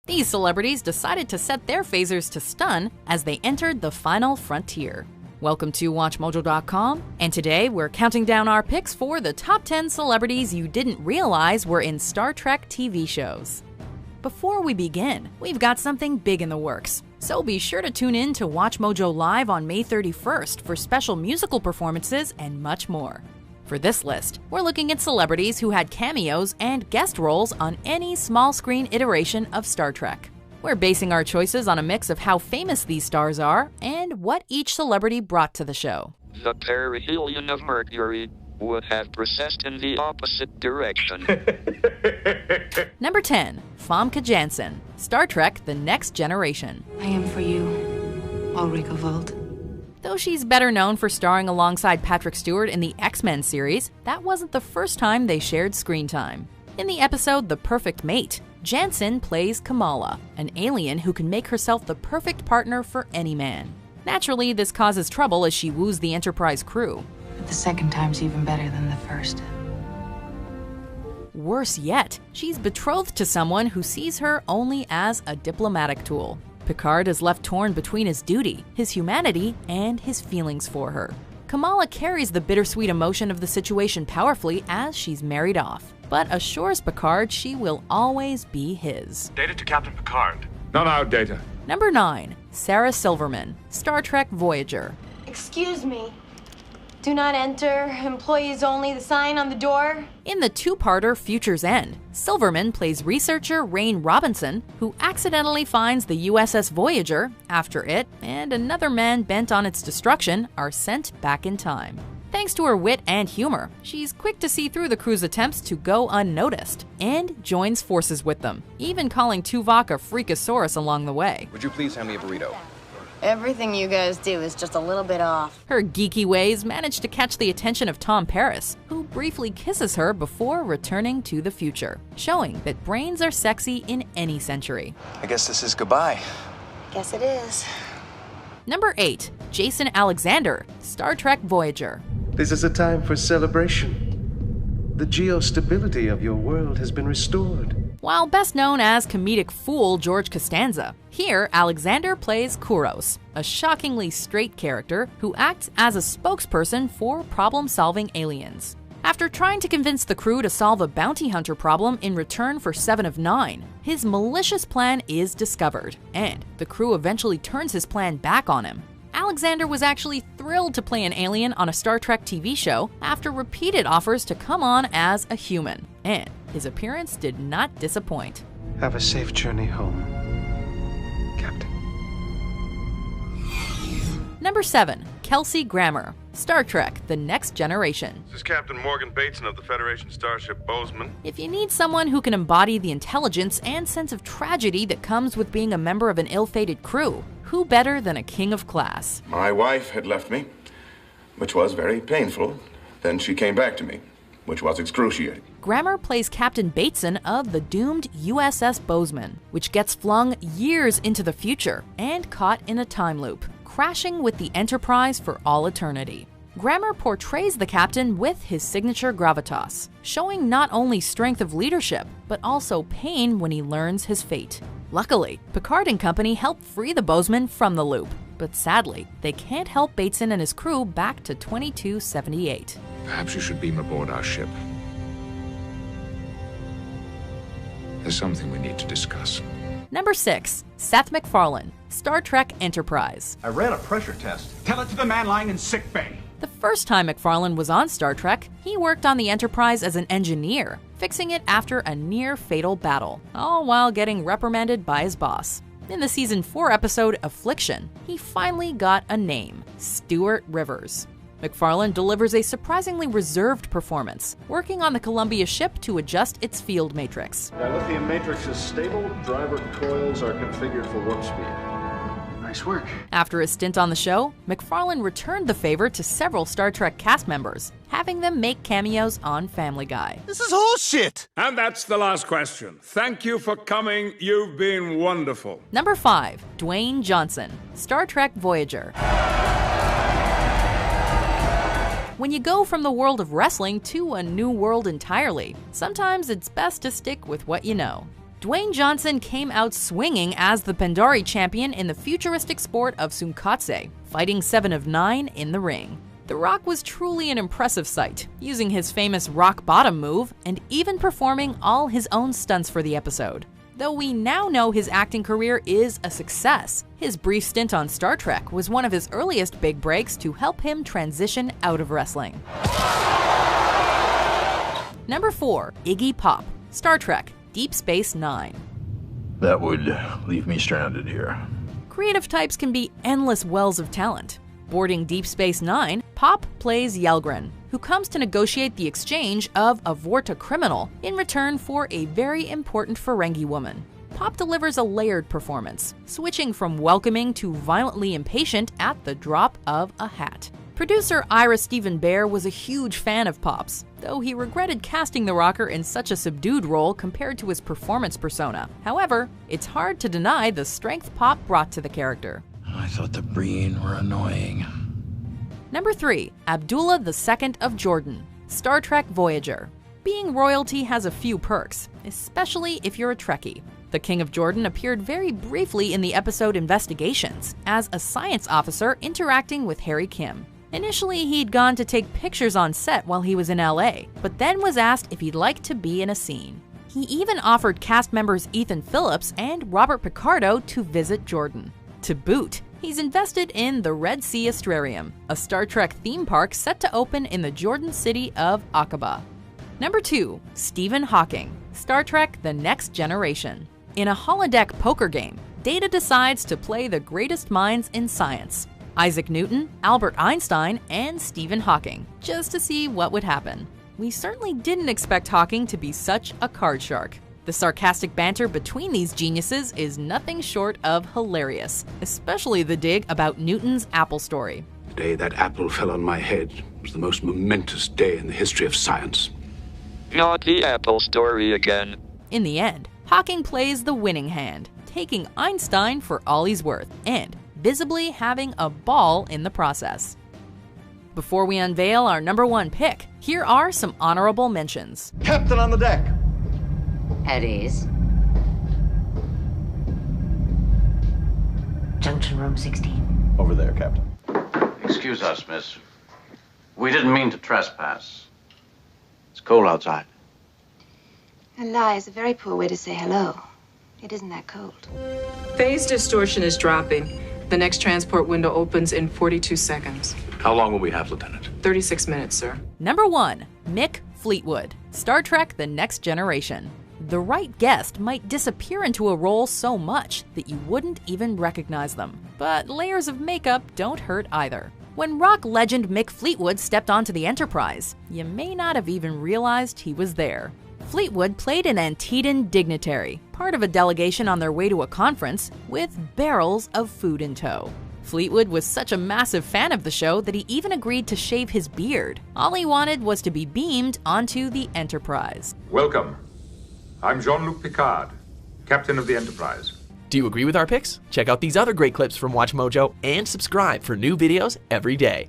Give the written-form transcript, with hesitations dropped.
These celebrities decided to set their phasers to stun as they entered the final frontier. Welcome to WatchMojo.com, and today we're counting down our picks for the top 10 celebrities you didn't realize were in Star Trek TV shows. Before we begin, we've got something big in the works, so be sure to tune in to Watch Mojo Live on May 31st for special musical performances and much more. For this list, we're looking at celebrities who had cameos and guest roles on any small-screen iteration of Star Trek. We're basing our choices on a mix of how famous these stars are and what each celebrity brought to the show. The perihelion of Mercury would have processed in the opposite direction. Number 10. Famke Janssen, Star Trek The Next Generation. I am for you, Ulrika Volt. Though she's better known for starring alongside Patrick Stewart in the X-Men series, that wasn't the first time they shared screen time. In the episode The Perfect Mate, Janssen plays Kamala, an alien who can make herself the perfect partner for any man. Naturally, this causes trouble as she woos the Enterprise crew. But the second time's even better than the first. Worse yet, she's betrothed to someone who sees her only as a diplomatic tool. Picard is left torn between his duty, his humanity, and his feelings for her. Kamala carries the bittersweet emotion of the situation powerfully as she's married off, but assures Picard she will always be his. Data to Captain Picard. Not out, Data. Number 9. Sarah Silverman, Star Trek Voyager. Excuse me. Do not enter. Employees only. The sign on the door. In the two-parter Future's End, Silverman plays researcher Rain Robinson, who accidentally finds the USS Voyager after it and another man bent on its destruction are sent back in time. Thanks to her wit and humor, she's quick to see through the crew's attempts to go unnoticed and joins forces with them, even calling Tuvok a freakosaurus along the way. Would you please hand me a burrito? Everything you guys do is just a little bit off. Her geeky ways manage to catch the attention of Tom Paris, who briefly kisses her before returning to the future, showing that brains are sexy in any century. I guess this is goodbye. Guess it is. Number 8. Jason Alexander, Star Trek Voyager. This is a time for celebration. The geostability of your world has been restored. While best known as comedic fool George Costanza, here Alexander plays Kuros, a shockingly straight character who acts as a spokesperson for problem-solving aliens. After trying to convince the crew to solve a bounty hunter problem in return for 7 of 9, his malicious plan is discovered, and the crew eventually turns his plan back on him. Alexander was actually thrilled to play an alien on a Star Trek TV show after repeated offers to come on as a human, and his appearance did not disappoint. Have a safe journey home, Captain. Number 7. Kelsey Grammer, Star Trek The Next Generation. This is Captain Morgan Bateson of the Federation starship Bozeman. If you need someone who can embody the intelligence and sense of tragedy that comes with being a member of an ill-fated crew, who better than a king of class? My wife had left me, which was very painful. Then she came back to me, which was excruciating. Grammer plays Captain Bateson of the doomed USS Bozeman, which gets flung years into the future and caught in a time loop, crashing with the Enterprise for all eternity. Grammer portrays the captain with his signature gravitas, showing not only strength of leadership, but also pain when he learns his fate. Luckily, Picard and company help free the Bozeman from the loop, but sadly, they can't help Bateson and his crew back to 2278. Perhaps you should beam aboard our ship. There's something we need to discuss. Number 6. Seth MacFarlane, Star Trek Enterprise. I ran a pressure test. Tell it to the man lying in sick bay. The first time MacFarlane was on Star Trek, he worked on the Enterprise as an engineer, fixing it after a near-fatal battle, all while getting reprimanded by his boss. In the Season 4 episode Affliction, he finally got a name, Stuart Rivers. MacFarlane delivers a surprisingly reserved performance, working on the Columbia ship to adjust its field matrix. Dilithium matrix is stable. Driver coils are configured for warp speed. Nice work. After a stint on the show, MacFarlane returned the favor to several Star Trek cast members, having them make cameos on Family Guy. This is horseshit! And that's the last question. Thank you for coming. You've been wonderful. Number 5. Dwayne Johnson, Star Trek Voyager. When you go from the world of wrestling to a new world entirely, sometimes it's best to stick with what you know. Dwayne Johnson came out swinging as the Pandari champion in the futuristic sport of Sunkatse, fighting 7 of 9 in the ring. The Rock was truly an impressive sight, using his famous rock bottom move and even performing all his own stunts for the episode. Though we now know his acting career is a success, his brief stint on Star Trek was one of his earliest big breaks to help him transition out of wrestling. Number 4. Iggy Pop, Star Trek, Deep Space Nine. That would leave me stranded here. Creative types can be endless wells of talent. Boarding Deep Space Nine, Pop plays Yelgren, who comes to negotiate the exchange of a Vorta criminal in return for a very important Ferengi woman. Pop delivers a layered performance, switching from welcoming to violently impatient at the drop of a hat. Producer Ira Steven Behr was a huge fan of Pop's, though he regretted casting the rocker in such a subdued role compared to his performance persona. However, it's hard to deny the strength Pop brought to the character. I thought the Breen were annoying. Number 3. Abdullah II of Jordan, Star Trek Voyager. Being royalty has a few perks, especially if you're a Trekkie. The King of Jordan appeared very briefly in the episode Investigations as a science officer interacting with Harry Kim. Initially, he'd gone to take pictures on set while he was in LA, but then was asked if he'd like to be in a scene. He even offered cast members Ethan Phillips and Robert Picardo to visit Jordan. To boot, he's invested in the Red Sea Astrarium, a Star Trek theme park set to open in the Jordan city of Aqaba. Number 2. Stephen Hawking, Star Trek The Next Generation. In a holodeck poker game, Data decides to play the greatest minds in science, Isaac Newton, Albert Einstein, and Stephen Hawking, just to see what would happen. We certainly didn't expect Hawking to be such a card shark. The sarcastic banter between these geniuses is nothing short of hilarious, especially the dig about Newton's apple story. The day that apple fell on my head was the most momentous day in the history of science. Not the apple story again. In the end, Hawking plays the winning hand, taking Einstein for all he's worth, and visibly having a ball in the process. Before we unveil our number 1 pick, here are some honorable mentions. Captain on the deck. At ease. Junction room 16. Over there, Captain. Excuse us, miss. We didn't mean to trespass. It's cold outside. A lie is a very poor way to say hello. It isn't that cold. Phase distortion is dropping. The next transport window opens in 42 seconds. How long will we have, Lieutenant? 36 minutes, sir. Number 1. Mick Fleetwood, Star Trek The Next Generation. The right guest might disappear into a role so much that you wouldn't even recognize them. But layers of makeup don't hurt either. When rock legend Mick Fleetwood stepped onto the Enterprise, you may not have even realized he was there. Fleetwood played an Antetan dignitary, part of a delegation on their way to a conference, with barrels of food in tow. Fleetwood was such a massive fan of the show that he even agreed to shave his beard. All he wanted was to be beamed onto the Enterprise. Welcome. I'm Jean-Luc Picard, Captain of the Enterprise. Do you agree with our picks? Check out these other great clips from WatchMojo and subscribe for new videos every day.